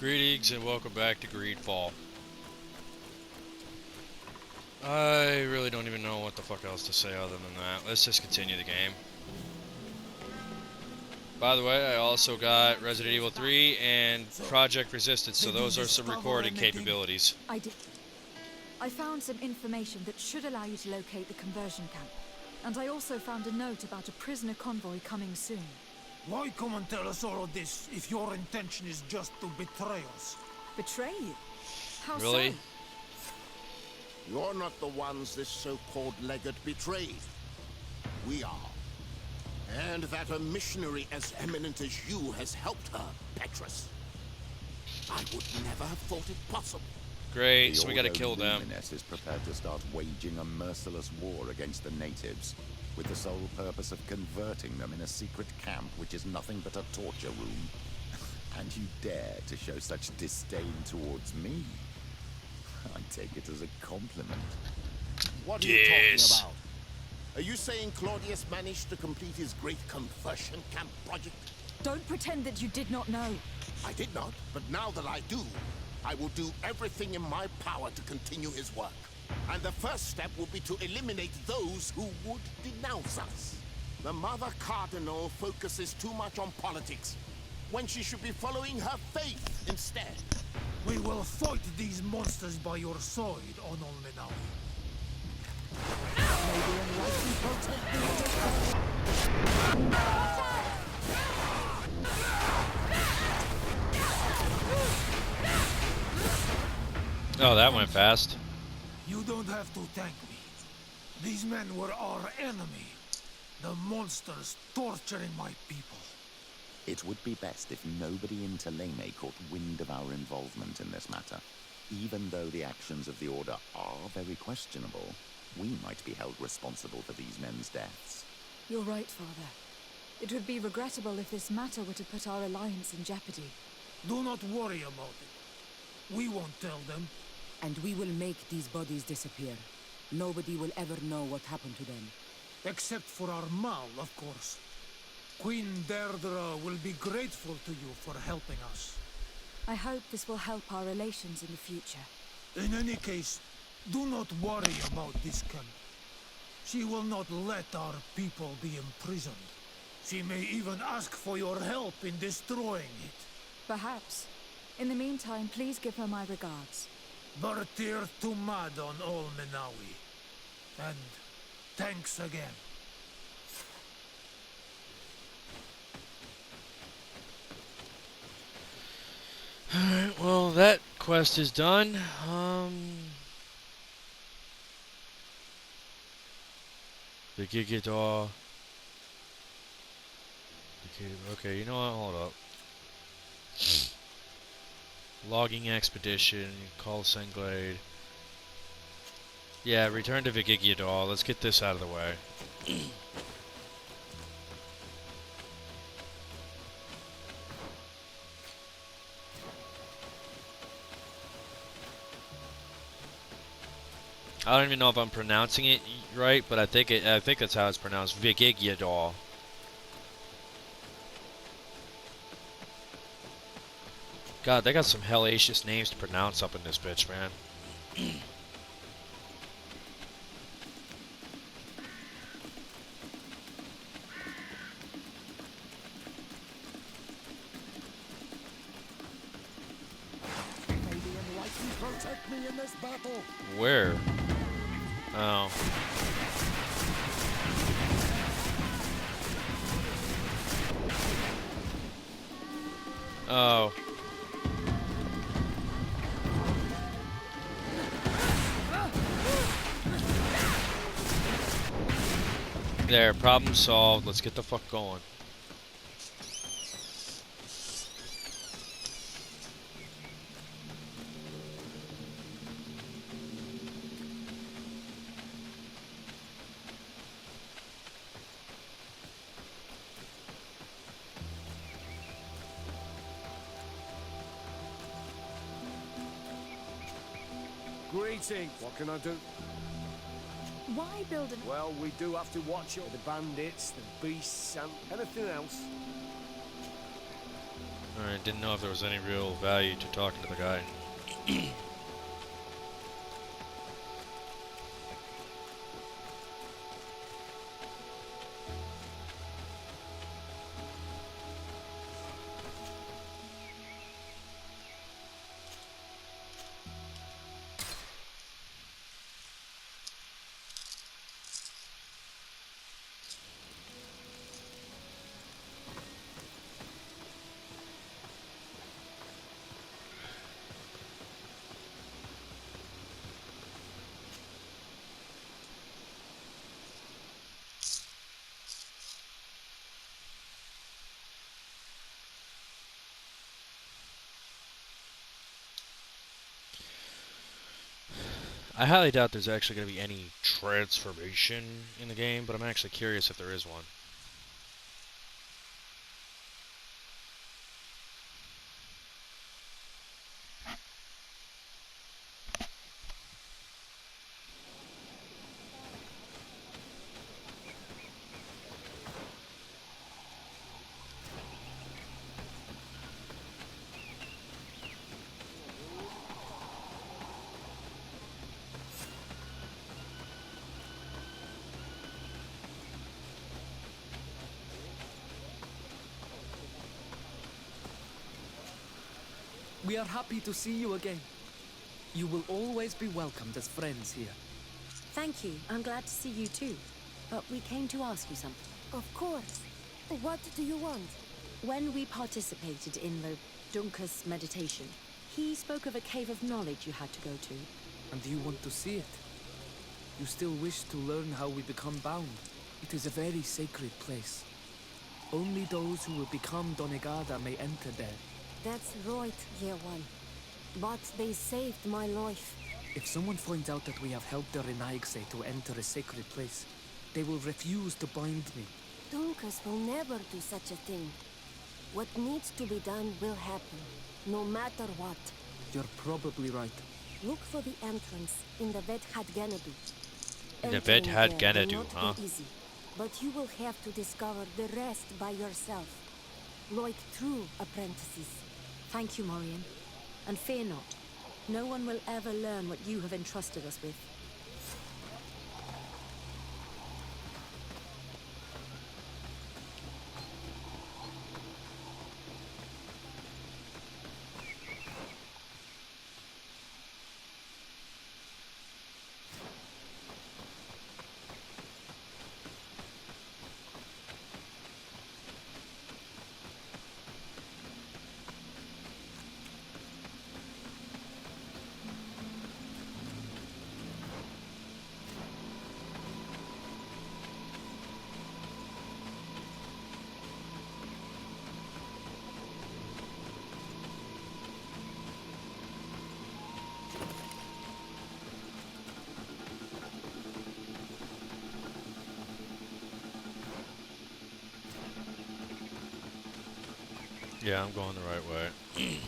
Greetings and welcome back to GreedFall. I really don't even know what the fuck else to say other than that. Let's just continue the game. By the way, I also got Resident Evil 3 and Project Resistance, so those are some recording capabilities. I found some information that should allow you to locate the conversion camp. And I also found a note about a prisoner convoy coming soon. Why come and tell us all of this if your intention is just to betray us? Betray you? How Really? so? You're not the ones this so-called legate betrayed. We are. And that a missionary as eminent as you has helped her, Petrus. I would never have thought it possible. Great, so we gotta kill them. Luminous is prepared to start waging a merciless war against the natives, with the sole purpose of converting them in a secret camp which is nothing but a torture room. And you dare to show such disdain towards me? I take it as a compliment. What are you talking about? Are you saying Claudius managed to complete his great conversion camp project? Don't pretend that you did not know. I did not, but now that I do, I will do everything in my power to continue his work. And the first step will be to eliminate those who would denounce us. The Mother Cardinal focuses too much on politics, when she should be following her faith instead. We will fight these monsters by your side, Onol now. Oh, that went fast. You don't have to thank me. These men were our enemy. The monsters torturing my people. It would be best if nobody in Teleme caught wind of our involvement in this matter. Even though the actions of the Order are very questionable, we might be held responsible for these men's deaths. You're right, Father. It would be regrettable if this matter were to put our alliance in jeopardy. Do not worry about it. We won't tell them. And we will make these bodies disappear. Nobody will ever know what happened to them. Except for our Mal, of course. Queen Deirdre will be grateful to you for helping us. I hope this will help our relations in the future. In any case, do not worry about this camp. She will not let our people be imprisoned. She may even ask for your help in destroying it. Perhaps. In the meantime, please give her my regards. Bertir Tumad on Ol Menawi. And thanks again. Alright, well, that quest is done. The Gigidor. Okay, you know what? Hold up. Logging expedition. Call Senglade. Yeah, return to Vigigiador. Let's get this out of the way. I don't even know if I'm pronouncing it right, but I think that's how it's pronounced. Vigigiador. God, they got some hellacious names to pronounce up in this bitch, man. Protect me in this battle. Where? Oh. Oh. There, problem solved. Let's get the fuck going. Greetings. What can I do? Why build an... Well, we do have to watch out for the bandits, the beasts, and anything else. Alright, didn't know if there was any real value to talking to the guy. I highly doubt there's actually going to be any transformation in the game, but I'm actually curious if there is one. We are happy to see you again. You will always be welcomed as friends here. Thank you. I'm glad to see you too. But we came to ask you something. Of course. What do you want? When we participated in the Dunkus meditation, he spoke of a cave of knowledge you had to go to. And you want to see it? You still wish to learn how we become bound? It is a very sacred place. Only those who will become Donegada may enter there. That's right, Year One. But they saved my life. If someone finds out that we have helped the Renaigse to enter a sacred place, they will refuse to bind me. Dunkus will never do such a thing. What needs to be done will happen, no matter what. You're probably right. Look for the entrance in the Vet Had Ganadu. In the Vet Had Entering there Ganadu, will huh? not be easy, but you will have to discover the rest by yourself. Like true apprentices. Thank you, Morian. And fear not. No one will ever learn what you have entrusted us with. Yeah, I'm going the right way.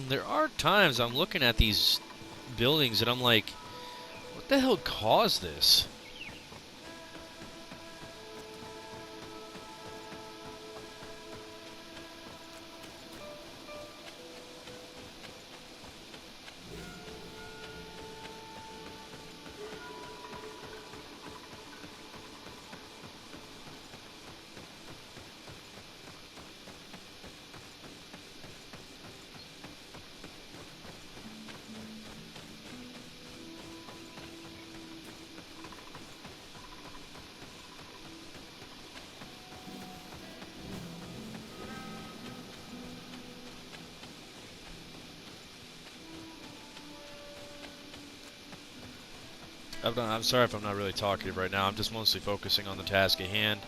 There are times I'm looking at these buildings and I'm like, what the hell caused this? I'm sorry if I'm not really talkative right now. I'm just mostly focusing on the task at hand.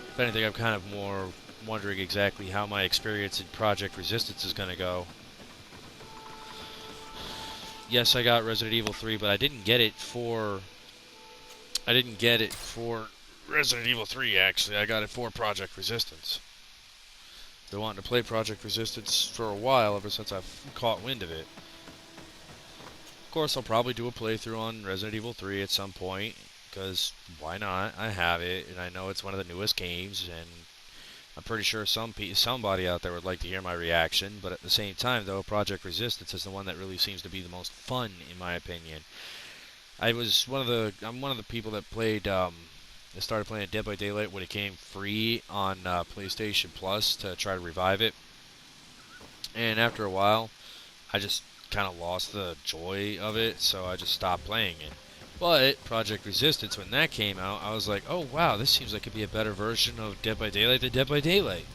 If anything, I'm kind of more wondering exactly how my experience in Project Resistance is going to go. Yes, I got Resident Evil 3, but I didn't get it for Resident Evil 3 actually. I got it for Project Resistance. been wanting to play Project Resistance for a while, ever since I've caught wind of it. Of course, I'll probably do a playthrough on Resident Evil 3 at some point, because why not? I have it, and I know it's one of the newest games, and I'm pretty sure somebody out there would like to hear my reaction. But at the same time, though, Project Resistance is the one that really seems to be the most fun, in my opinion. I'm one of the people that played. I started playing Dead by Daylight when it came free on PlayStation Plus to try to revive it, and after a while, I just kind of lost the joy of it, so I just stopped playing it. But Project Resistance, when that came out, I was like, oh wow, this seems like it could be a better version of Dead by Daylight than Dead by Daylight.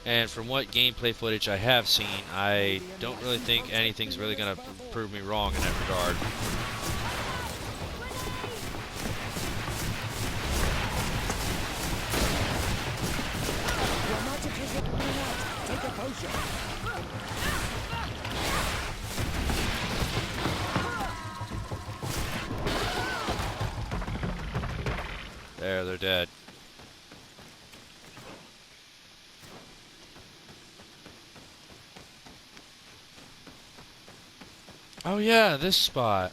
And from what gameplay footage I have seen, I don't really think anything's really going to prove me wrong in that regard. Take a potion. There, they're dead. Oh yeah, this spot.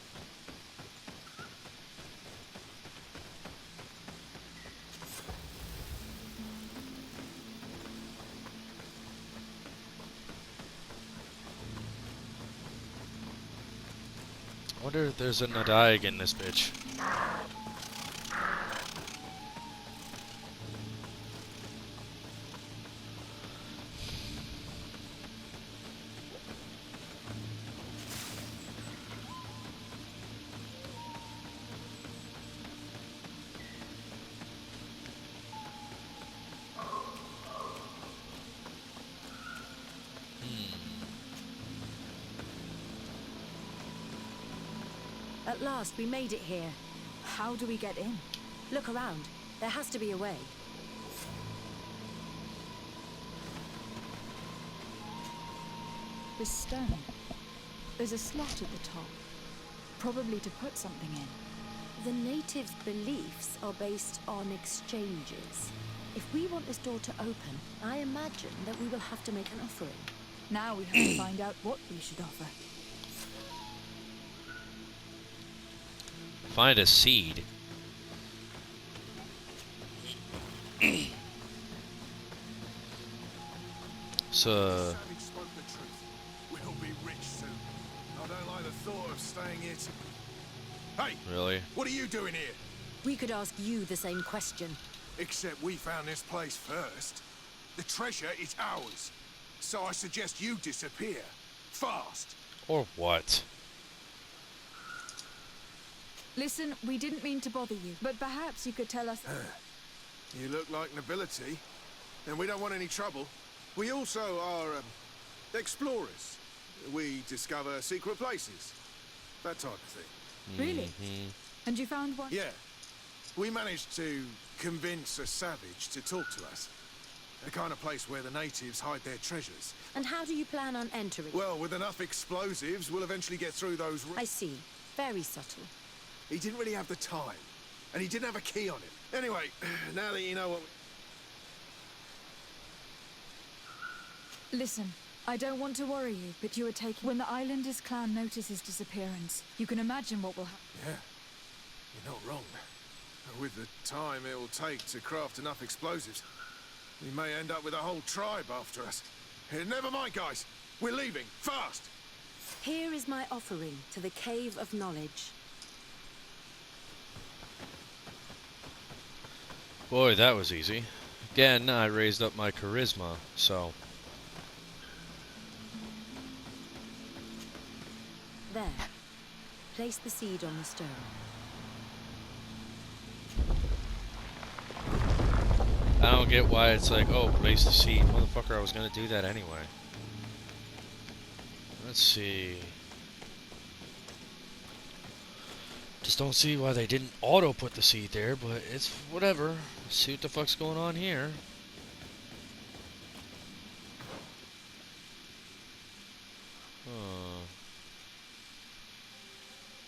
I wonder if there's a Nadaig in this bitch. At last, we made it here. How do we get in? Look around. There has to be a way. This stone. There's a slot at the top. Probably to put something in. The natives' beliefs are based on exchanges. If we want this door to open, I imagine that we will have to make an offering. Now we have to find out what we should offer. Find a seed. So. Savage spoke the truth. We'll be rich soon. I don't like the thought of staying here. Hey! Really? What are you doing here? We could ask you the same question. Except we found this place first. The treasure is ours. So I suggest you disappear. Fast. Or what? Listen, we didn't mean to bother you, but perhaps you could tell us... You look like nobility, and we don't want any trouble. We also are explorers. We discover secret places, that type of thing. Really? And you found one? Yeah. We managed to convince a savage to talk to us. The kind of place where the natives hide their treasures. And how do you plan on entering? Well, with enough explosives, we'll eventually get through those... I see. Very subtle. He didn't really have the time, and he didn't have a key on him. Anyway, now that you know what... Listen, I don't want to worry you, but you are taking... When the Islanders clan notice his disappearance, you can imagine what will happen. Yeah, you're not wrong. With the time it will take to craft enough explosives, we may end up with a whole tribe after us. Never mind, guys. We're leaving. Fast! Here is my offering to the Cave of Knowledge. Boy, that was easy. Again, I raised up my charisma, so... There. Place the seed on the stone. I don't get why it's like, oh, place the seed. Motherfucker, I was gonna do that anyway. Let's see. Just don't see why they didn't auto-put the seed there, but it's whatever. Let's see what the fuck's going on here.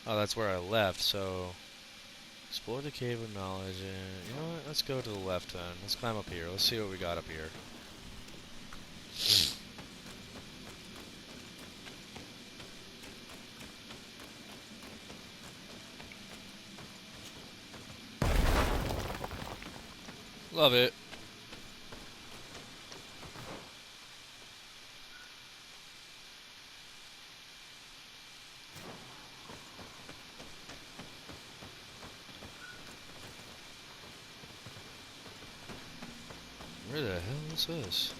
Oh, that's where I left, so... Explore the cave of knowledge. You know what? Let's go to the left then. Let's climb up here. Let's see what we got up here. Love it. Where the hell is this?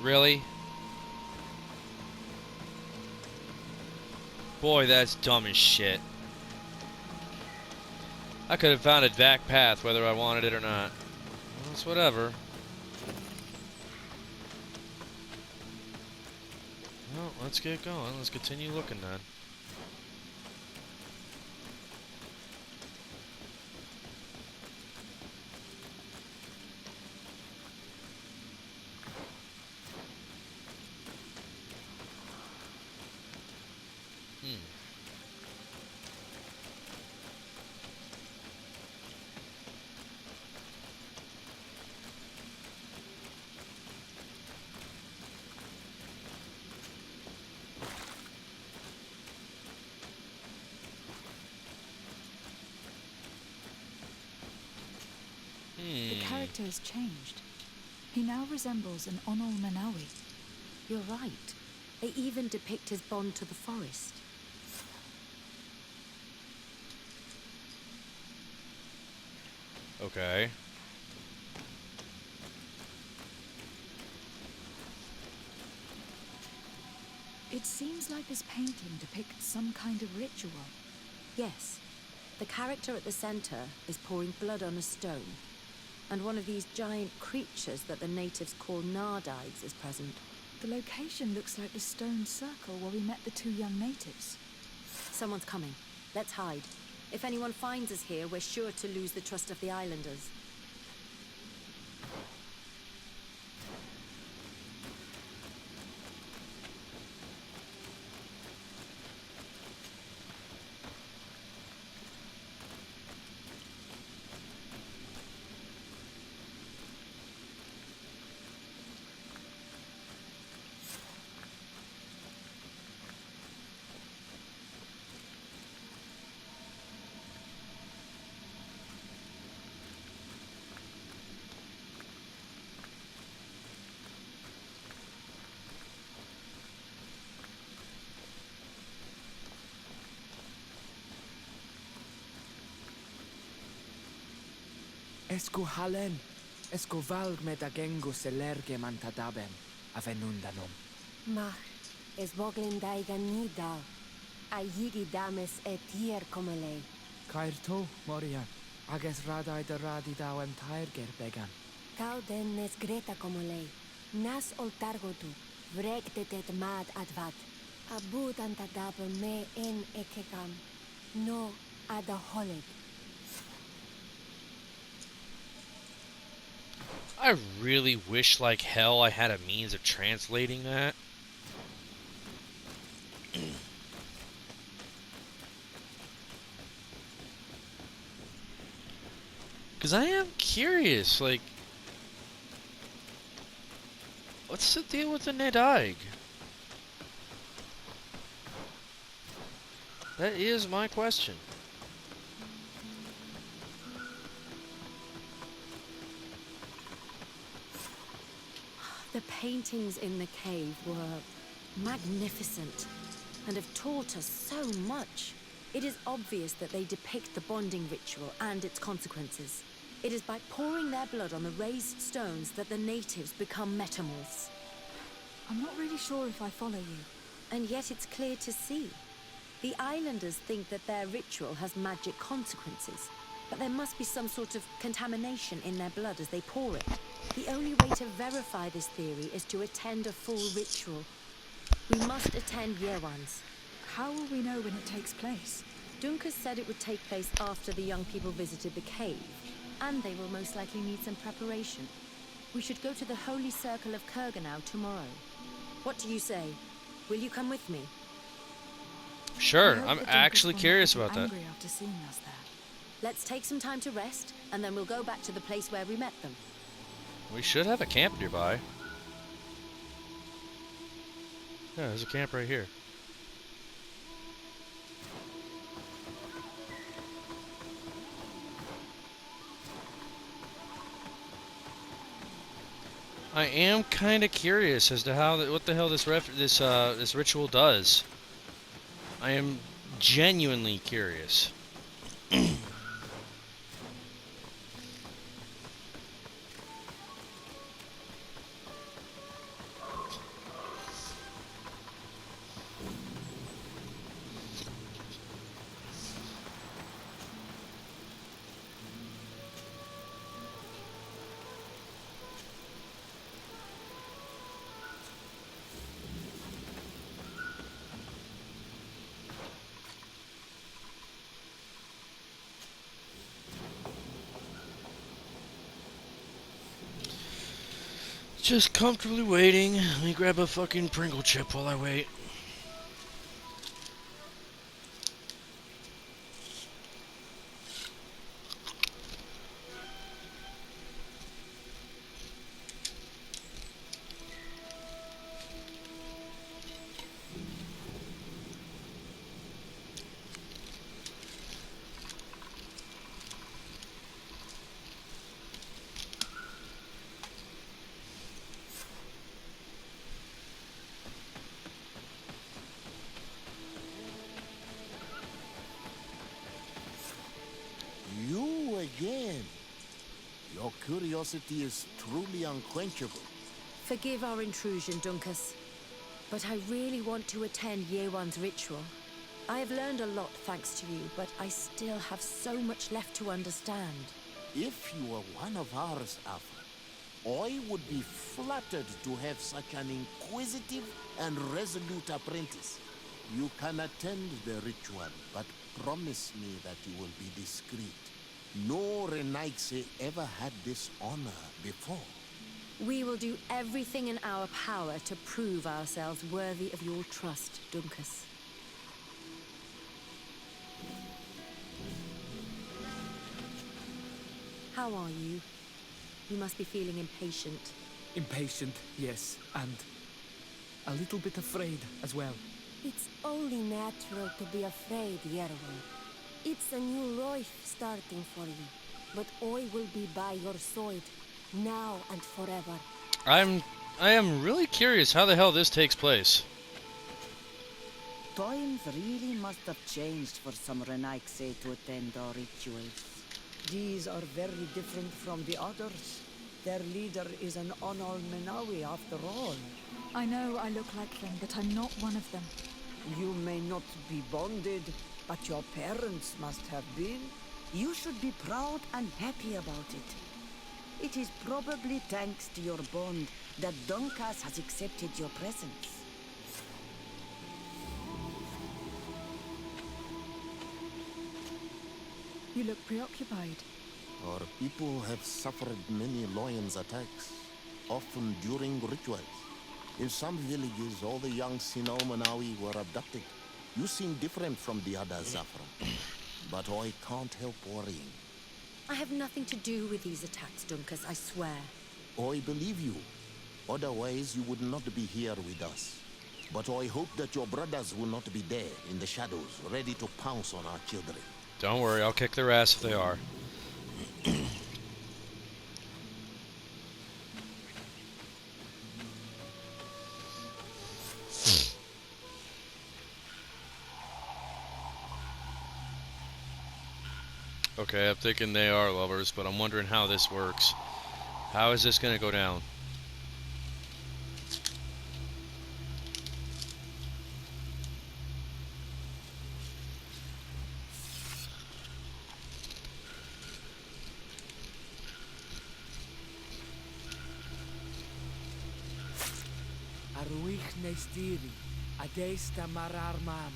Really? Boy, that's dumb as shit. I could have found a back path whether I wanted it or not. Well, it's whatever. Well, let's get going. Let's continue looking then. The character has changed. He now resembles an Onol Manawi. You're right. They even depict his bond to the forest. Okay. It seems like this painting depicts some kind of ritual. Yes. The character at the center is pouring blood on a stone. And one of these giant creatures that the natives call Nardides is present. The location looks like the stone circle where we met the two young natives. Someone's coming. Let's hide. If anyone finds us here, we're sure to lose the trust of the islanders. Esco halen, esco valg med agengo selerge mantadabem, avenundanum. Mach, es voglin daiga nidal. Ayigi dames etier comele. Cairto, Morian, ages radai de radi dawem tairger began. Cauden nes greta comele. Nas oltargotu, vregtetet mad advat. Abud antadabem me en ekekam. No adaholet. I really wish like hell I had a means of translating that. Because I am curious, like, what's the deal with the Nedaig? That is my question. The paintings in the cave were magnificent and have taught us so much. It is obvious that they depict the bonding ritual and its consequences. It is by pouring their blood on the raised stones that the natives become metamorphs. I'm not really sure if I follow you. And yet it's clear to see. The islanders think that their ritual has magic consequences, but there must be some sort of contamination in their blood as they pour it. The only way to verify this theory is to attend a full ritual. We must attend year ones. How will we know when it takes place? Duncan said it would take place after the young people visited the cave, and they will most likely need some preparation. We should go to the Holy Circle of Kurganau tomorrow. What do you say? Will you come with me? Sure, I'm actually curious about that. Angry after seeing us there. Let's take some time to rest, and then we'll go back to the place where we met them. We should have a camp nearby. Yeah, there's a camp right here. I am kind of curious as to what the hell this ritual does. I am genuinely curious. Just comfortably waiting. Let me grab a fucking Pringle chip while I wait. You again. Your curiosity is truly unquenchable. Forgive our intrusion, Dunkus, but I really want to attend Yewan's ritual. I have learned a lot thanks to you, but I still have so much left to understand. If you were one of ours, Alpha, I would be flattered to have such an inquisitive and resolute apprentice. You can attend the ritual, but promise me that you will be discreet. No Renaigse ever had this honor before. We will do everything in our power to prove ourselves worthy of your trust, Dunkus. How are you? You must be feeling impatient. Impatient, yes, and a little bit afraid as well. It's only natural to be afraid, Yerwin. It's a new life starting for you, but I will be by your side, now and forever. I am really curious how the hell this takes place. Times really must have changed for some Renaigse to attend our rituals. These are very different from the others. Their leader is an Onol Menawi after all. I know I look like them, but I'm not one of them. You may not be bonded, but your parents must have been. You should be proud and happy about it. It is probably thanks to your bond that Dunkas has accepted your presence. You look preoccupied. Our people have suffered many lions attacks, often during rituals. In some villages, all the young Sinal Manawi were abducted. You seem different from the others, Zafra. But I can't help worrying. I have nothing to do with these attacks, Dunkus, I swear. I believe you. Otherwise, you would not be here with us. But I hope that your brothers will not be there in the shadows, ready to pounce on our children. Don't worry, I'll kick their ass if they are. Okay, I'm thinking they are lovers, but I'm wondering how this works. How is this gonna go down? Arwich Nestiri, Adesta Marar Mam.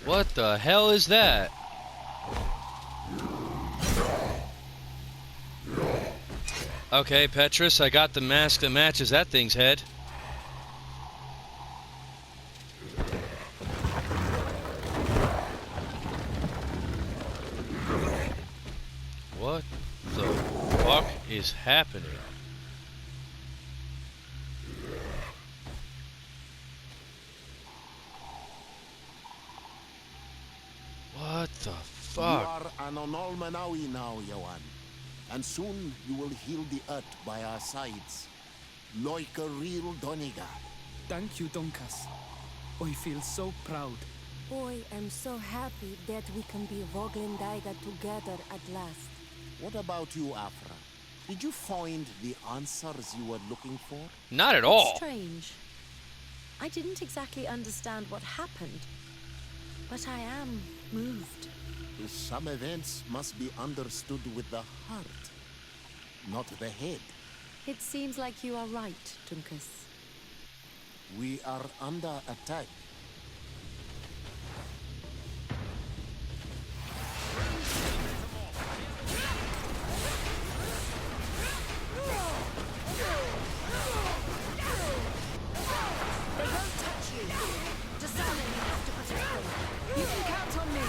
What the hell is that? Okay, Petrus, I got the mask that matches that thing's head. What the fuck is happening? What the fuck? You are an Onolmanawi now, Yohan. And soon you will heal the earth by our sides. Like a real Doniga. Thank you, Donkas. I feel so proud. I am so happy that we can be Voglendaiga together at last. What about you, Afra? Did you find the answers you were looking for? Not at all. Strange. I didn't exactly understand what happened, but I am moved. Some events must be understood with the heart, not the head. It seems like you are right, Dunkus. We are under attack. They won't touch you. Decided you have to protect them. You can count on me.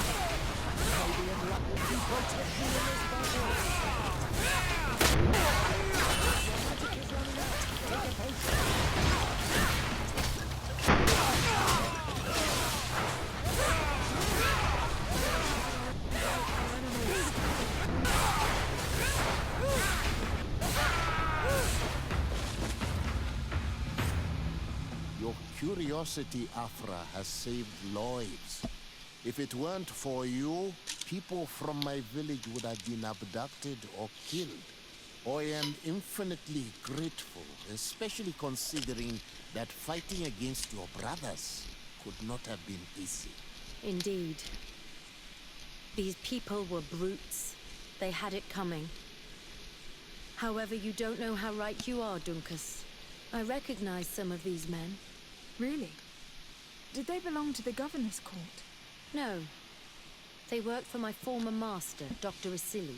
Maybe a luck will keep protecting in this battle. Magic is running out. Take a potion. Your curiosity, Afra, has saved lives. If it weren't for you, people from my village would have been abducted or killed. I am infinitely grateful, especially considering that fighting against your brothers could not have been easy. Indeed. These people were brutes. They had it coming. However, you don't know how right you are, Dunkus. I recognize some of these men. Really? Did they belong to the governor's court? No. They worked for my former master, Dr. Asili.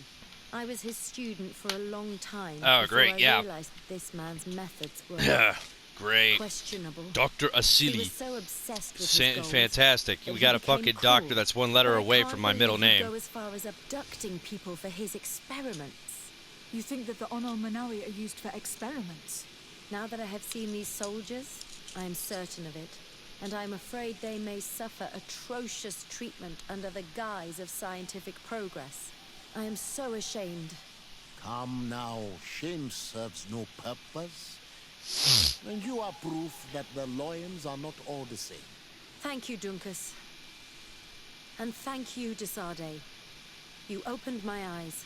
I was his student for a long time before great, I yeah. realized that this man's methods were Yeah, great. questionable. Dr. He Asili. was so obsessed with his goals Fantastic. that We he got a became fucking cruel. doctor that's one letter But I away can't from my middle believe he'd name. go as far as abducting people for his experiments. You think that the Onol Manawi are used for experiments? Now that I have seen these soldiers, I am certain of it. And I am afraid they may suffer atrocious treatment under the guise of scientific progress. I am so ashamed. Come now, shame serves no purpose. And you are proof that the lions are not all the same. Thank you, Dunkus. And thank you, Desade. You opened my eyes.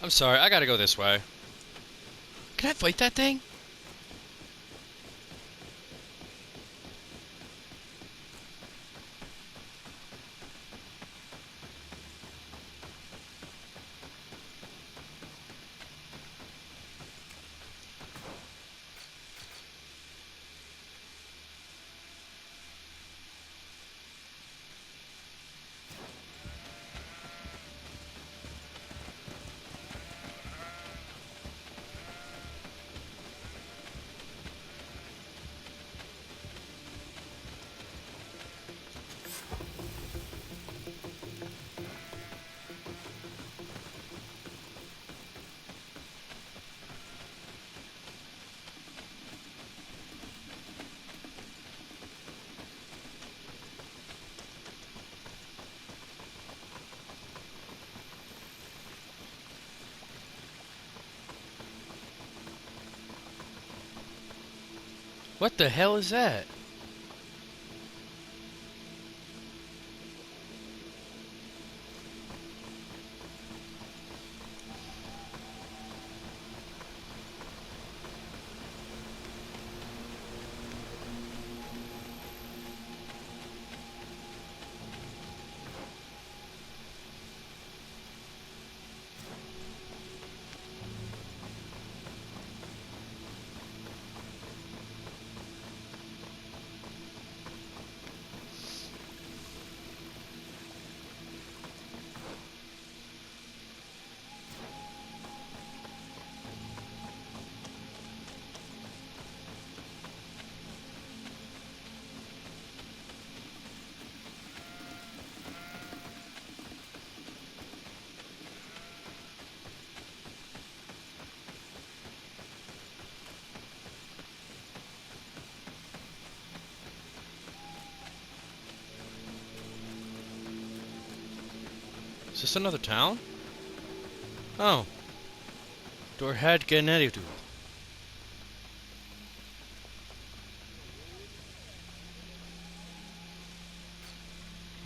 I'm sorry, I gotta go this way. Can I fight that thing? What the hell is that? Is this another town? Oh. Dorhad Generidu.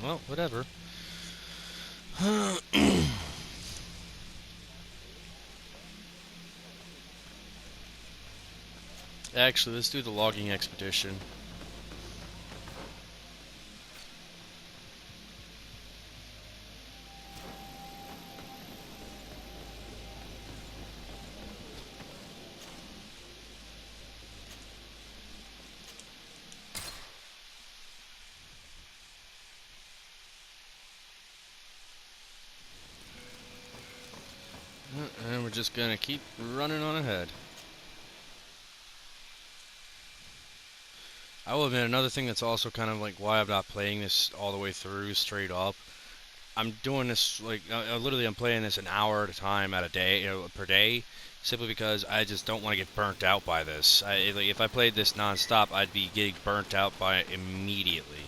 Well, whatever. Actually, let's do the logging expedition. And we're just gonna keep running on ahead. I will admit, another thing that's also kind of like why I'm not playing this all the way through straight up. I'm doing this like literally I'm playing this an hour at a time at a day, per day, simply because I just don't want to get burnt out by this. Like, if I played this non-stop, I'd be getting burnt out by it immediately.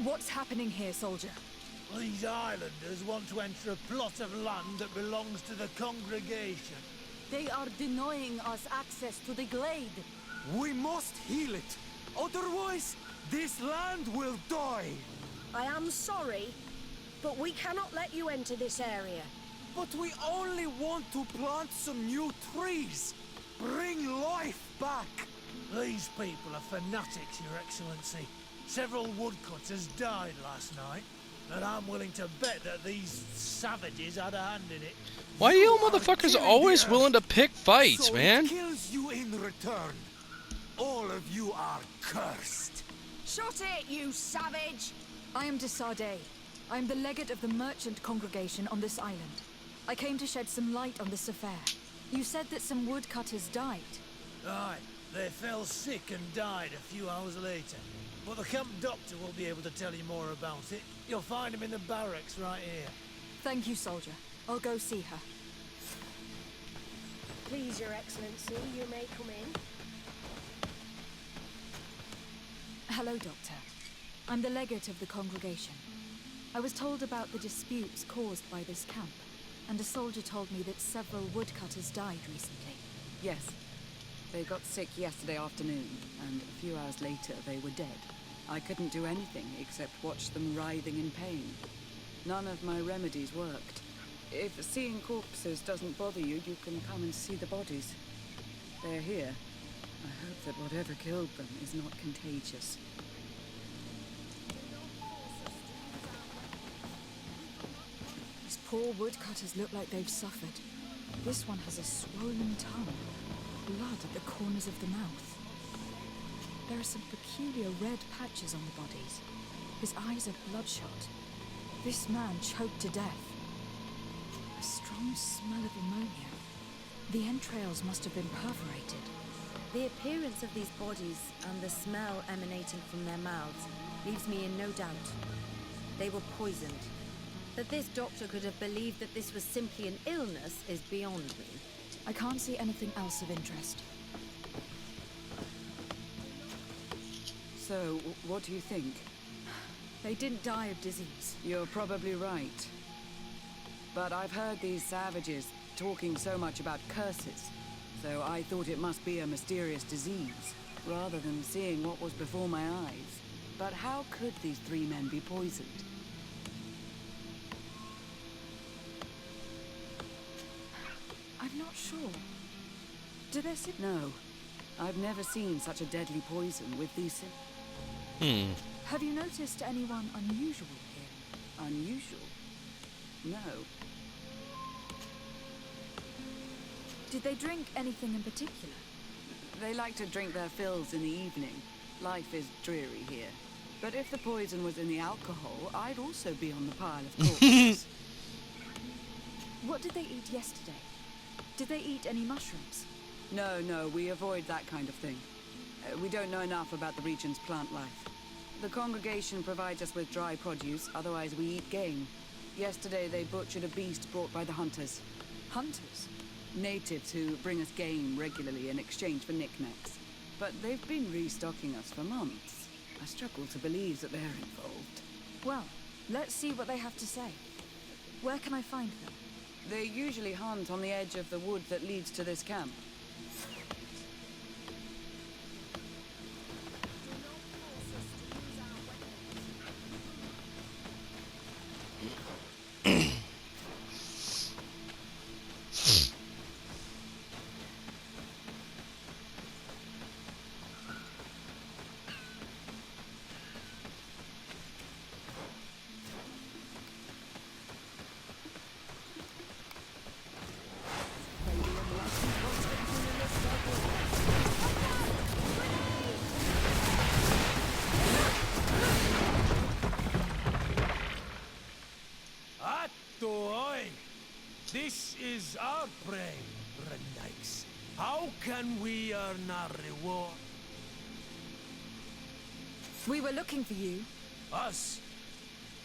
What's happening here, soldier? These islanders want to enter a plot of land that belongs to the congregation. They are denying us access to the glade. We must heal it. Otherwise, this land will die. I am sorry, but we cannot let you enter this area. But we only want to plant some new trees. Bring life back. These people are fanatics, Your Excellency. Several woodcutters died last night, and I'm willing to bet that these savages had a hand in it. Why are you motherfuckers always willing to pick fights, so man? It kills you in return. All of you are cursed. Shut it, you savage! I am de Sardet. I am the legate of the merchant congregation on this island. I came to shed some light on this affair. You said that some woodcutters died. Aye, they fell sick and died a few hours later. But the camp doctor will be able to tell you more about it. You'll find him in the barracks right here. Thank you, soldier. I'll go see her. Please, Your Excellency, you may come in. Hello, Doctor. I'm the legate of the congregation. I was told about the disputes caused by this camp, and a soldier told me that several woodcutters died recently. Yes. They got sick yesterday afternoon, and a few hours later they were dead. I couldn't do anything except watch them writhing in pain. None of my remedies worked. If seeing corpses doesn't bother you, you can come and see the bodies. They're here. I hope that whatever killed them is not contagious. These poor woodcutters look like they've suffered. This one has a swollen tongue, blood at the corners of the mouth. There are some peculiar red patches on the bodies. His eyes are bloodshot. This man choked to death. A strong smell of ammonia. The entrails must have been perforated. The appearance of these bodies and the smell emanating from their mouths leaves me in no doubt. They were poisoned. That this doctor could have believed that this was simply an illness is beyond me. I can't see anything else of interest. So, what do you think? They didn't die of disease. You're probably right. But I've heard these savages talking so much about curses, so I thought it must be a mysterious disease, rather than seeing what was before my eyes. But how could these three men be poisoned? I'm not sure. Do they seem... No. I've never seen such a deadly poison with these... Have you noticed anyone unusual here? Unusual? No. Did they drink anything in particular? They like to drink their fills in the evening. Life is dreary here. But if the poison was in the alcohol, I'd also be on the pile of corpses. What did they eat yesterday? Did they eat any mushrooms? No, we avoid that kind of thing. We don't know enough about the region's plant life. The congregation provides us with dry produce, otherwise we eat game. Yesterday they butchered a beast brought by the hunters. Hunters? Natives who bring us game regularly in exchange for knickknacks. But they've been restocking us for months. I struggle to believe that they're involved. Well, let's see what they have to say. Where can I find them? They usually hunt on the edge of the wood that leads to this camp. Oi! This is our prey, Renix. How can we earn our reward? We were looking for you. Us?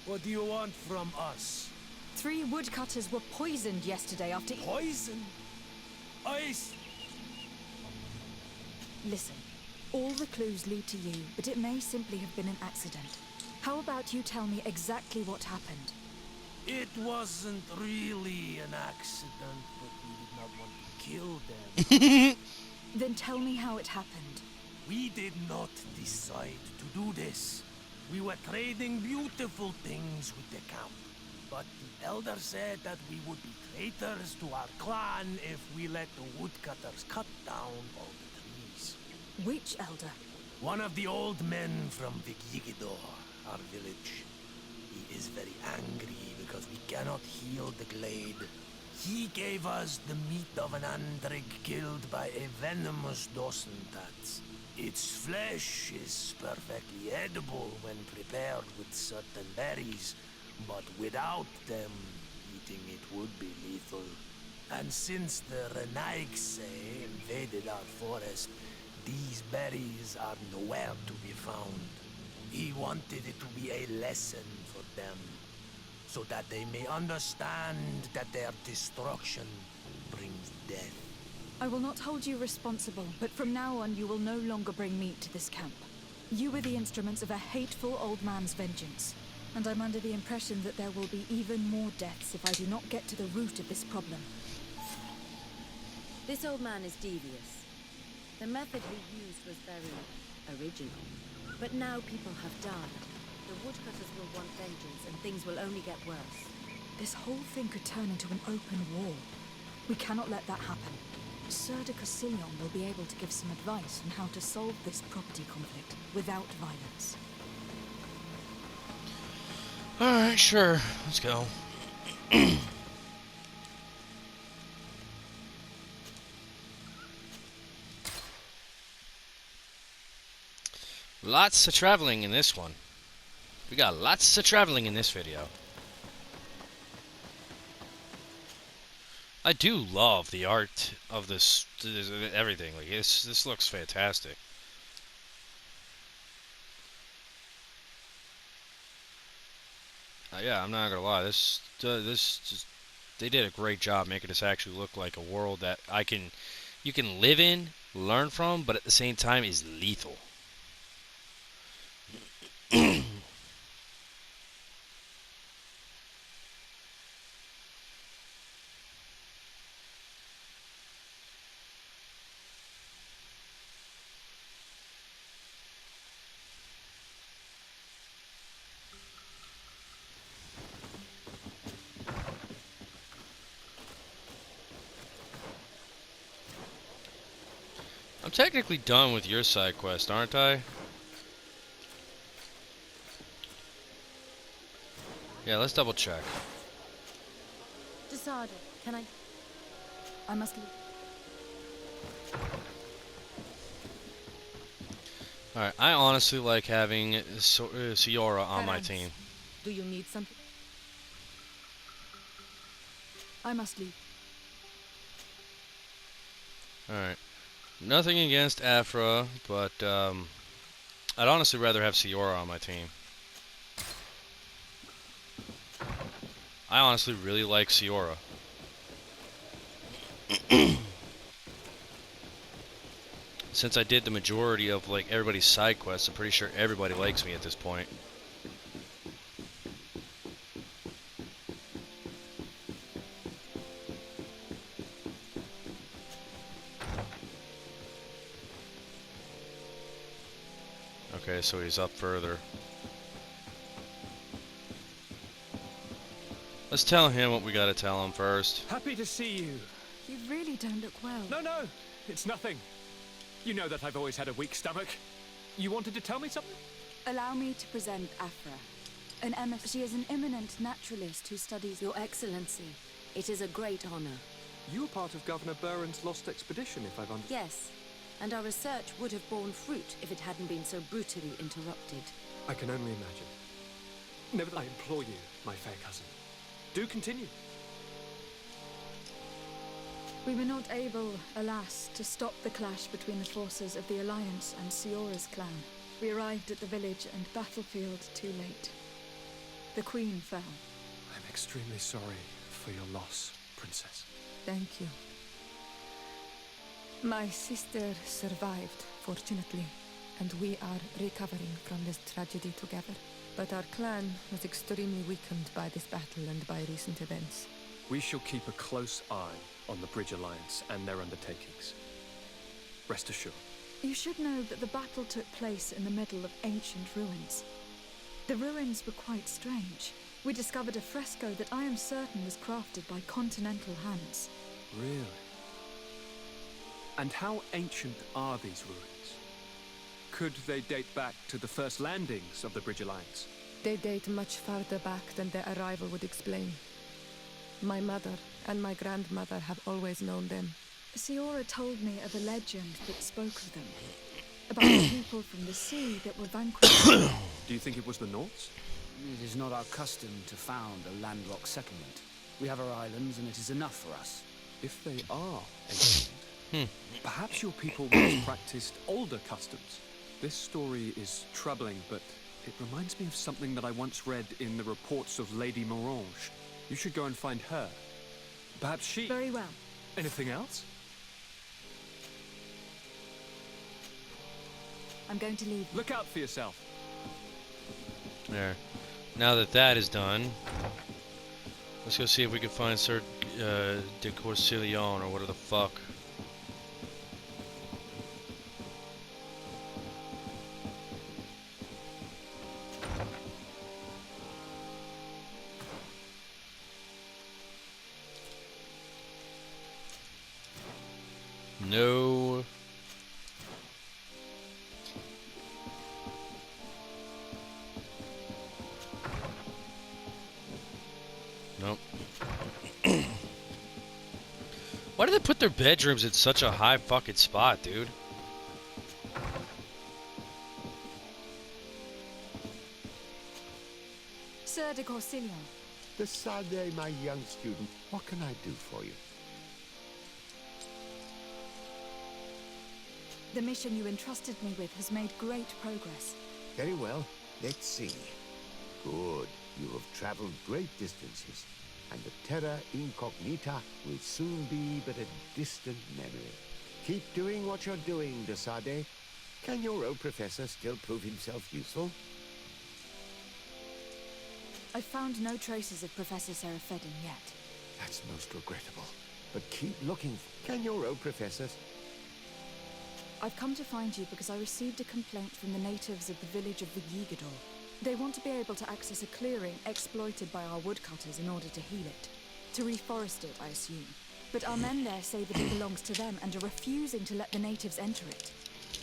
What do you want from us? 3 woodcutters were poisoned yesterday after... Poison? Ice? Listen, all the clues lead to you, but it may simply have been an accident. How about you tell me exactly what happened? It wasn't really an accident, but we did not want to kill them. Then tell me how it happened. We did not decide to do this. We were trading beautiful things with the camp. But the elder said that we would be traitors to our clan if we let the woodcutters cut down all the trees. Which elder? One of the old men from Vigigidor, our village. He is very angry because we cannot heal the glade. He gave us the meat of an andrig killed by a venomous dosentats. Its flesh is perfectly edible when prepared with certain berries, but without them, eating it would be lethal. And since the Renaigse invaded our forest, these berries are nowhere to be found. He wanted it to be a lesson for them, so that they may understand that their destruction brings death. I will not hold you responsible, but from now on you will no longer bring meat to this camp. You were the instruments of a hateful old man's vengeance, and I'm under the impression that there will be even more deaths if I do not get to the root of this problem. This old man is devious. The method he used was very original. But now people have died. The woodcutters will want vengeance, and things will only get worse. This whole thing could turn into an open war. We cannot let that happen. Sir de Cassillon will be able to give some advice on how to solve this property conflict without violence. Alright, sure. Let's go. Lots of traveling in this one. We got lots of traveling in this video. I do love the art of this, everything. Like this looks fantastic. Yeah, I'm not gonna lie. This just, they did a great job making this actually look like a world that you can live in, learn from, but at the same time is lethal. I'm technically done with your side quest, aren't I? Yeah, let's double check. Decided. Can I must leave. Alright, I honestly like having Siora on my team. Do you need something? I must leave. Alright. Nothing against Afra, but I'd honestly rather have Siora on my team. I honestly really like Siora. Since I did the majority of like everybody's side quests, I'm pretty sure everybody likes me at this point. Okay, so he's up further. Let's tell him what we gotta tell him first. Happy to see you. You really don't look well. No, it's nothing. You know that I've always had a weak stomach. You wanted to tell me something? Allow me to present Afra. She is an eminent naturalist who studies... Your Excellency, it is a great honor. You were part of Governor Buren's lost expedition, if I've understood. Yes, and our research would have borne fruit if it hadn't been so brutally interrupted. I can only imagine. Nevertheless, I implore you, my fair cousin. Do continue. We were not able, alas, to stop the clash between the forces of the Alliance and Siora's clan. We arrived at the village and battlefield too late. The Queen fell. I'm extremely sorry for your loss, Princess. Thank you. My sister survived, fortunately, and we are recovering from this tragedy together. But our clan was extremely weakened by this battle and by recent events. We shall keep a close eye on the Bridge Alliance and their undertakings. Rest assured. You should know that the battle took place in the middle of ancient ruins. The ruins were quite strange. We discovered a fresco that I am certain was crafted by continental hands. Really? And how ancient are these ruins? Could they date back to the first landings of the Bridge Alliance? They date much farther back than their arrival would explain. My mother and my grandmother have always known them. Siora told me of a legend that spoke of them. About the people from the sea that were vanquished. Do you think it was the Nords? It is not our custom to found a landlocked settlement. We have our islands, and it is enough for us. If they are ancient, perhaps your people once practiced older customs. This story is troubling, but it reminds me of something that I once read in the reports of Lady Morange. You should go and find her. Perhaps she... Very well. Anything else? I'm going to leave. Look out for yourself. There. Now that that is done, let's go see if we can find Sir de Corsillon or whatever the fuck. No. Nope. Why do they put their bedrooms in such a high fucking spot, dude? Sir de Corsillon. Desade, my young student, what can I do for you? The mission you entrusted me with has made great progress. Very well. Let's see. Good. You have traveled great distances, and the Terra Incognita will soon be but a distant memory. Keep doing what you're doing, Desade. Can your old professor still prove himself useful? I've found no traces of Professor Seraphedin yet. That's most regrettable. But keep looking. Can your old professor... I've come to find you because I received a complaint from the natives of the village of the Yigador. They want to be able to access a clearing exploited by our woodcutters in order to heal it. To reforest it, I assume. But our men there say that it belongs to them and are refusing to let the natives enter it.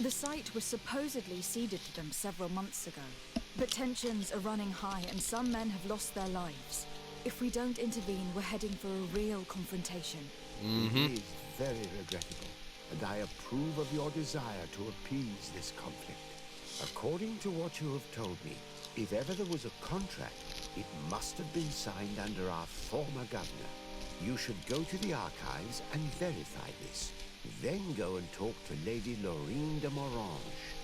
The site was supposedly ceded to them several months ago. But tensions are running high and some men have lost their lives. If we don't intervene, we're heading for a real confrontation. It is very regrettable, and I approve of your desire to appease this conflict. According to what you have told me, if ever there was a contract, it must have been signed under our former governor. You should go to the archives and verify this. Then go and talk to Lady Laurine de Morange.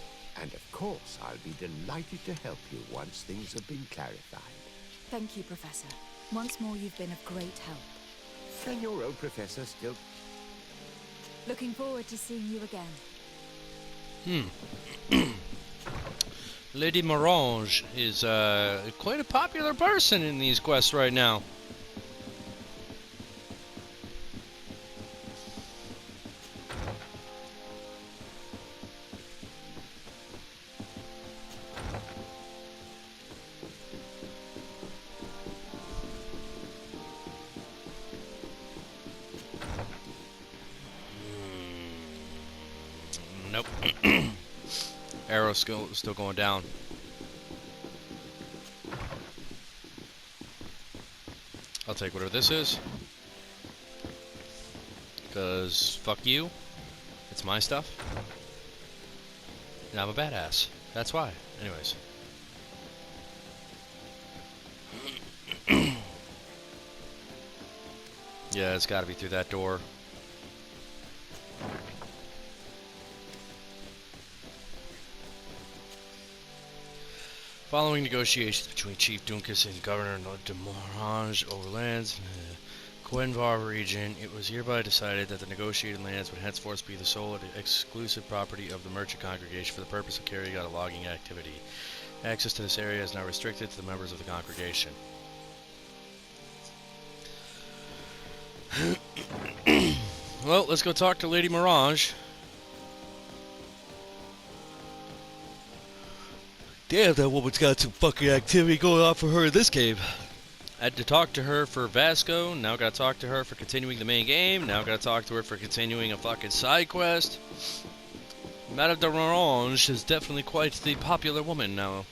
And of course, I'll be delighted to help you once things have been clarified. Thank you, Professor. Once more, you've been of great help. Can your old professor still... Looking forward to seeing you again. Lady Morange is quite a popular person in these quests right now. Nope. Arrow's still going down. I'll take whatever this is. Because fuck you. It's my stuff. And I'm a badass. That's why. Anyways. Yeah, it's gotta be through that door. Following negotiations between Chief Dunkus and Governor de Morange over lands in the Quenvar region, it was hereby decided that the negotiated lands would henceforth be the sole and exclusive property of the merchant congregation for the purpose of carrying out a logging activity. Access to this area is now restricted to the members of the congregation. Well, let's go talk to Lady Morange. Damn, that woman's got some fucking activity going on for her in this game. I had to talk to her for Vasco, now gotta talk to her for continuing the main game, now gotta talk to her for continuing a fucking side quest. Madame de Morange is definitely quite the popular woman now.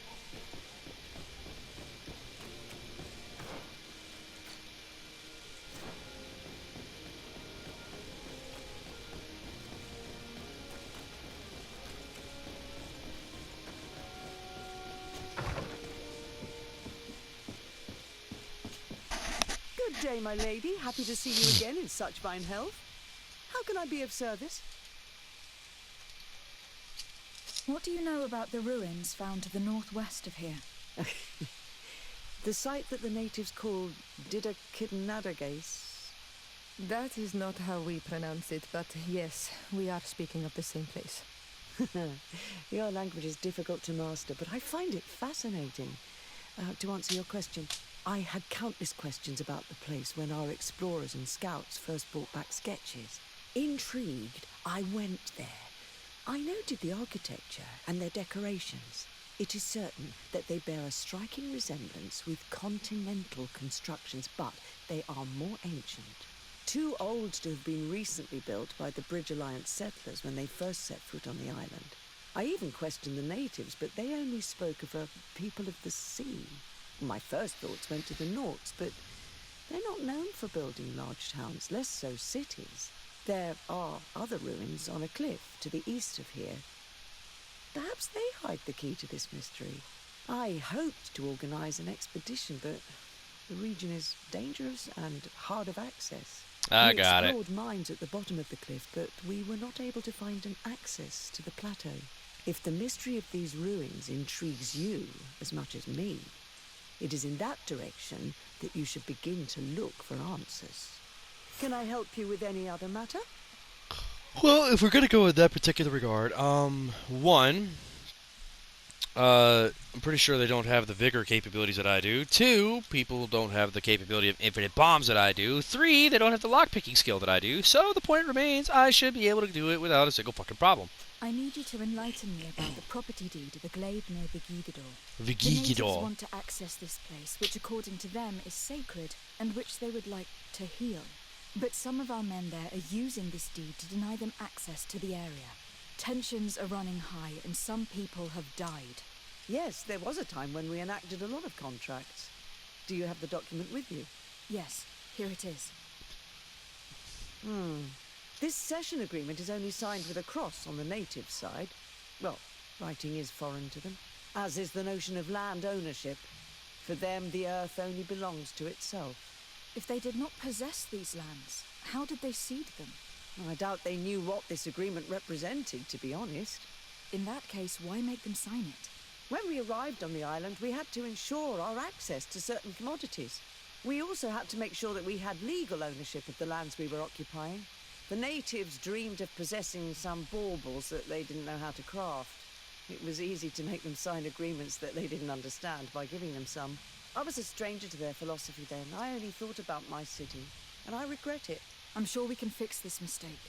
Good day, my lady. Happy to see you again in such fine health. How can I be of service? What do you know about the ruins found to the northwest of here? The site that the natives call Didakidnadagase. That is not how we pronounce it, but yes, we are speaking of the same place. Your language is difficult to master, but I find it fascinating. To answer your question, I had countless questions about the place when our explorers and scouts first brought back sketches. Intrigued, I went there. I noted the architecture and their decorations. It is certain that they bear a striking resemblance with continental constructions, but they are more ancient. Too old to have been recently built by the Bridge Alliance settlers when they first set foot on the island. I even questioned the natives, but they only spoke of a people of the sea. My first thoughts went to the Nauts, but they're not known for building large towns, less so cities. There are other ruins on a cliff to the east of here. Perhaps they hide the key to this mystery. I hoped to organize an expedition, but the region is dangerous and hard of access. I got it. We explored mines at the bottom of the cliff, but we were not able to find an access to the plateau. If the mystery of these ruins intrigues you as much as me, it is in that direction that you should begin to look for answers. Can I help you with any other matter? Well, if we're gonna go in that particular regard, one, I'm pretty sure they don't have the vigor capabilities that I do. Two, people don't have the capability of infinite bombs that I do. Three, they don't have the lockpicking skill that I do. So the point remains, I should be able to do it without a single fucking problem. I need you to enlighten me about the property deed of the glade near Vigidor. Vigidor. The natives want to access this place, which according to them is sacred, and which they would like to heal. But some of our men there are using this deed to deny them access to the area. Tensions are running high, and some people have died. Yes, there was a time when we enacted a lot of contracts. Do you have the document with you? Yes, here it is. This cession agreement is only signed with a cross on the native side. Well, writing is foreign to them, as is the notion of land ownership. For them, the earth only belongs to itself. If they did not possess these lands, how did they cede them? I doubt they knew what this agreement represented, to be honest. In that case, why make them sign it? When we arrived on the island, we had to ensure our access to certain commodities. We also had to make sure that we had legal ownership of the lands we were occupying. The natives dreamed of possessing some baubles that they didn't know how to craft. It was easy to make them sign agreements that they didn't understand by giving them some. I was a stranger to their philosophy then. I only thought about my city, and I regret it. I'm sure we can fix this mistake.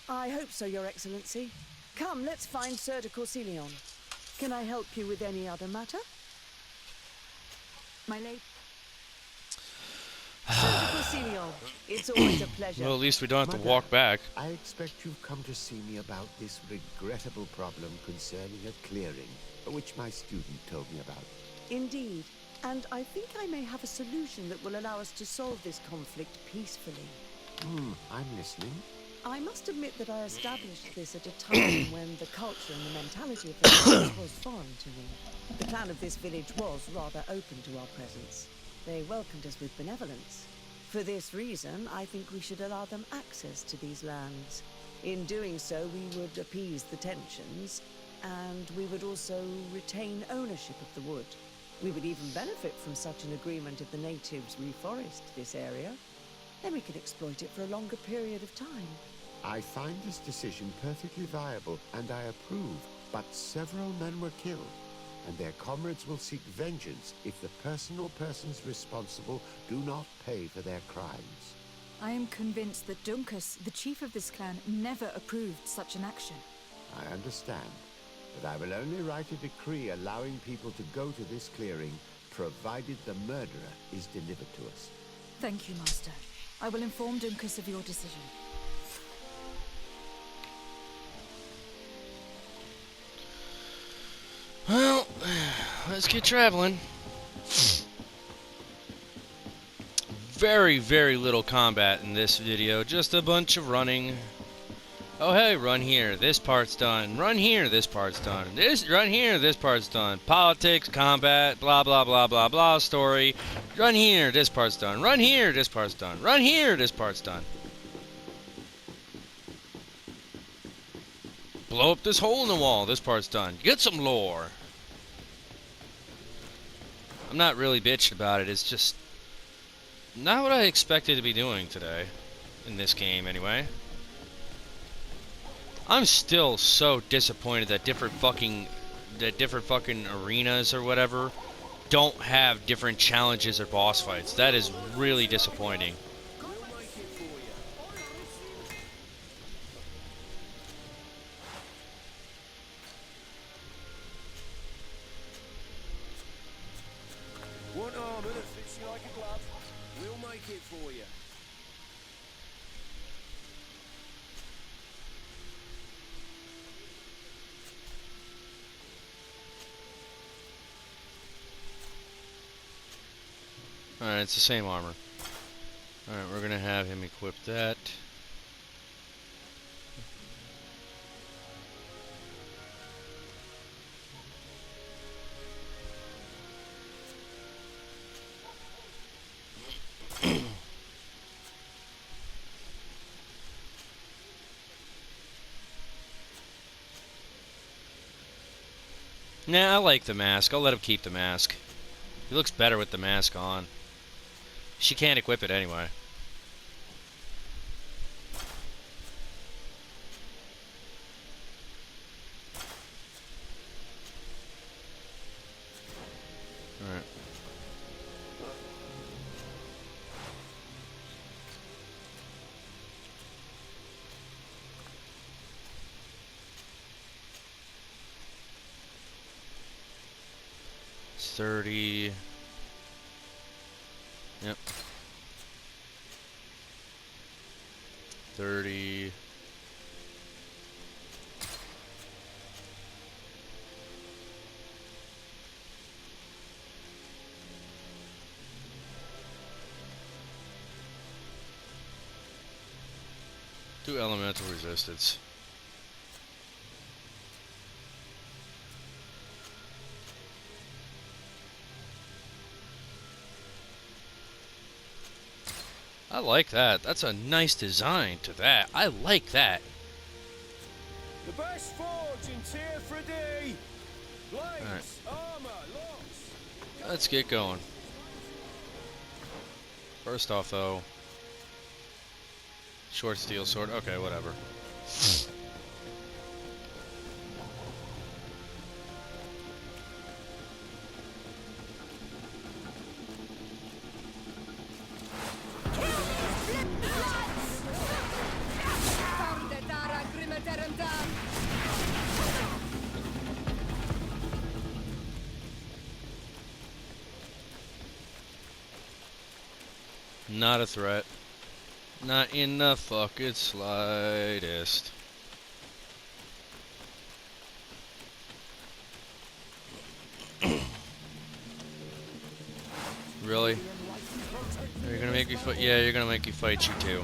I hope so, Your Excellency. Come, let's find Sir de Corsilion. Can I help you with any other matter? My late... Sir de Corsilion, it's always a pleasure. Well, at least we don't have to walk back. I expect you've come to see me about this regrettable problem concerning a clearing, which my student told me about. Indeed. And I think I may have a solution that will allow us to solve this conflict peacefully. I'm listening. I must admit that I established this at a time when the culture and the mentality of the village was foreign to me. The clan of this village was rather open to our presence. They welcomed us with benevolence. For this reason, I think we should allow them access to these lands. In doing so, we would appease the tensions, and we would also retain ownership of the wood. We would even benefit from such an agreement if the natives reforest this area. Then we could exploit it for a longer period of time. I find this decision perfectly viable, and I approve, but several men were killed, and their comrades will seek vengeance if the person or persons responsible do not pay for their crimes. I am convinced that Dunkus, the chief of this clan, never approved such an action. I understand, but I will only write a decree allowing people to go to this clearing, provided the murderer is delivered to us. Thank you, Master. I will inform Dunkus of your decision. Well, let's get traveling. Very, very little combat in this video. Just a bunch of running. Oh, hey, run here. This part's done. Run here. This part's done. Run here. This part's done. Politics, combat, blah, blah, blah, blah, blah, story. Run here. This part's done. Run here. This part's done. Run here. This part's done. Blow up this hole in the wall. This part's done. Get some lore. I'm not really bitching about it. It's just not what I expected to be doing today. In this game, anyway. I'm still so disappointed that different fucking arenas or whatever don't have different challenges or boss fights. That is really disappointing. Want armor that fits you like a glove? We'll make it for you. Alright, it's the same armor. Alright, we're gonna have him equip that. Nah, I like the mask. I'll let him keep the mask. He looks better with the mask on. She can't equip it anyway. Alright. It's 30. Yep. 30. Do elemental resistance. I like that. That's a nice design to that. I like that. The best forge in Tier 3D. Blades, armor, locks. Let's get going. First off, though, Short steel sword. Okay, whatever. Not a threat. Not in the fucking slightest. Really? You're gonna make me fight? Yeah, you're gonna make me fight you too.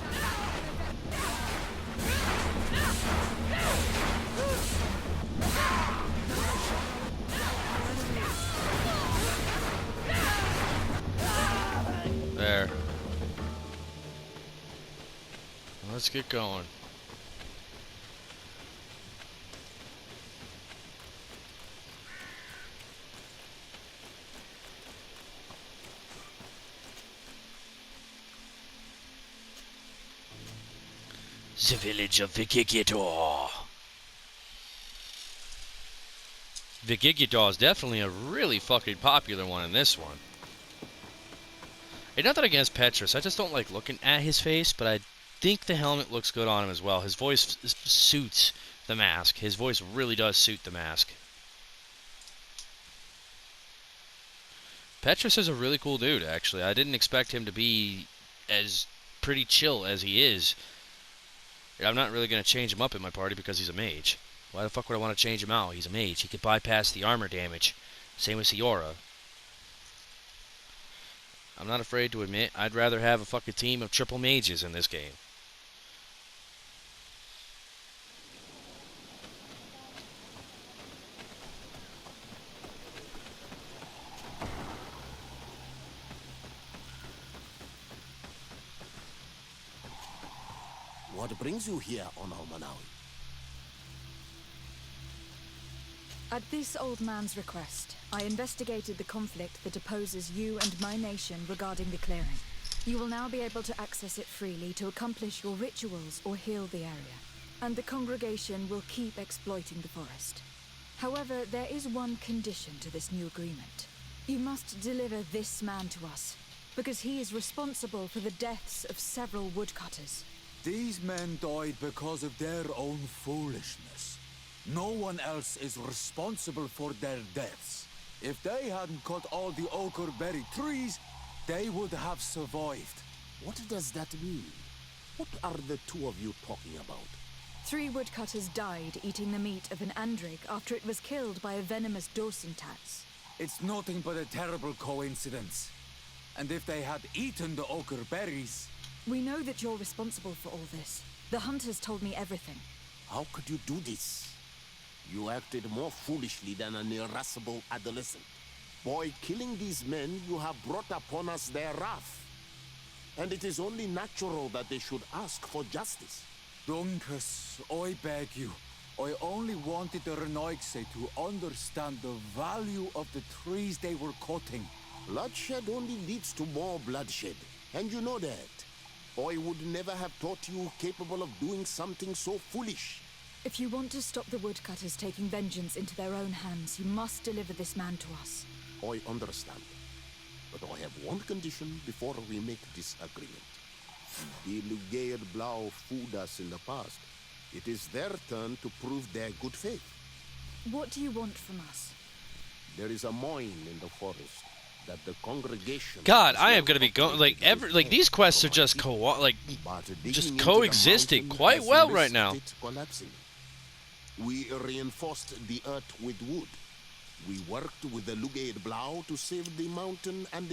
There. Let's get going. The village of Vigigitor. Vigigitor is definitely a really fucking popular one in this one. And nothing against Petrus, I just don't like looking at his face, but I think the helmet looks good on him as well. His voice suits the mask. His voice really does suit the mask. Petrus is a really cool dude, actually. I didn't expect him to be as pretty chill as he is. I'm not really going to change him up in my party because he's a mage. Why the fuck would I want to change him out? He's a mage. He could bypass the armor damage. Same with Siora. I'm not afraid to admit, I'd rather have a fucking team of triple mages in this game. What brings you here on Almanawi? At this old man's request, I investigated the conflict that opposes you and my nation regarding the clearing. You will now be able to access it freely to accomplish your rituals or heal the area, and the congregation will keep exploiting the forest. However, there is one condition to this new agreement. You must deliver this man to us, because he is responsible for the deaths of several woodcutters. These men died because of their own foolishness. No one else is responsible for their deaths. If they hadn't cut all the oakerberry trees, they would have survived. What does that mean? What are the two of you talking about? 3 woodcutters died eating the meat of an andrig after it was killed by a venomous dorsingtats. It's nothing but a terrible coincidence. And if they had eaten the oakerberries... We know that you're responsible for all this. The hunters told me everything. How could you do this? You acted more foolishly than an irascible adolescent. By killing these men, you have brought upon us their wrath. And it is only natural that they should ask for justice. Dunkus, I beg you. I only wanted the Renoixe to understand the value of the trees they were cutting. Bloodshed only leads to more bloodshed, and you know that. I would never have thought you capable of doing something so foolish. If you want to stop the woodcutters taking vengeance into their own hands, you must deliver this man to us. I understand. But I have one condition before we make this agreement. The Lugaid Blau fooled us in the past. It is their turn to prove their good faith. What do you want from us? There is a mine in the forest that the congregation... God, I am gonna be going like these quests are just just coexisting quite well right now. We reinforced the earth with wood. We worked with the Lugaid Blau to save the mountain and the